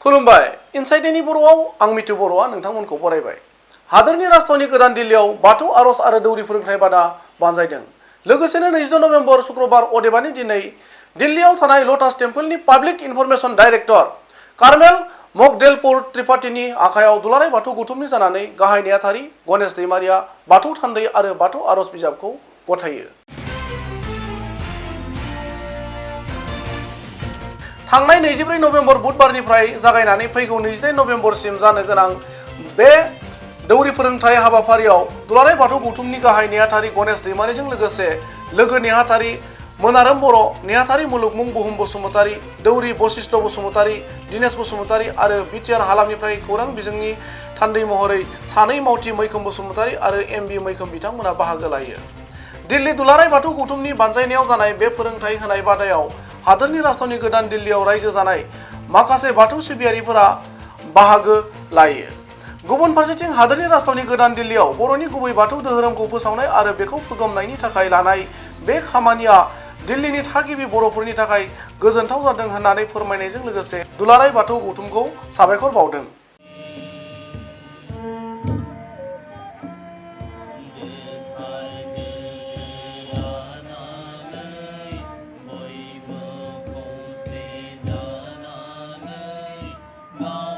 खुलुमबाय इनसाइडनि बर'आव आं मिथु बर'आ नोंथांमोनखौ बरायबाय। हादोरनि राजधानी गोदान दिल्लीयाव बाथौ आरज आरो दौरि फोरोंथाय बादा बानजायदों। लोगोसेनो 22 नभेम्बर शुक्रबार अदेबानि दिनै दिल्लीयाव थानाय लटास टेम्पलनि पाब्लिक इनफरमेशन डाइरेक्टर कार्मेल मकडेलपुर त्रिपाठीनि आखायाव दुलाराय बाथौ गौथुमनि जानानै गाहाय नेहाथारि गणेश दैमारिया बाथौ थान्दै आरो बाथौ आरज बिजाबखौ गथायो। थांनाय 24 नभेम्बर बुधबारनिफ्राय जागायनानै फैगौ 28 नभेम्बरसिम जानो गोनां बे दौरि फोरोंथाय हाबाफारियाव दुलाराय बाथौ गौथुमनि गाहाय नेहाथारि गणेश दैमारिजों लोगोसे लोगो नेहाथारि मोनारोम बर', नेहाथारि मुलुगमुं बुहुम बसुमतारी, दौरि बशिष्ठ बसुमतारी, दिनेश बसुमतारी आरो बिटिआर हालामनिफ्राय खौरां बिजोंनि थान्दै महरै सानै मावथि मैखोम बसुमतारी आरो एमबि मैखोम बिथांमोना बाहागो लायो। दिल्ली दुलाराय बाथौ गौथुमनि बानजायनायाव जानाय बे फोरोंथाय होनाय बादायाव हादोरनि राजधानी गोदान दिल्लीयाव रायजो जानाय माखासे बाथौ सिबियारिफोरा बाहागो लायो। गुबुन फारसेथिं हादोरनि राजधानी गोदान दिल्लीयाव बर'नि गुबै बाथौ धोरोमखौ फोसावनाय आरो बेखौ फोगोमनायनि थाखाय लानाय बे खामानिया दिल्लीनि थागिबि बर'फोरनि थाखाय गोजोनथाव जादों होननानै फोरमायनायजों लोगोसे दुलाराय बाथौ गौथुमखौ साबायखर बावदों। Bodo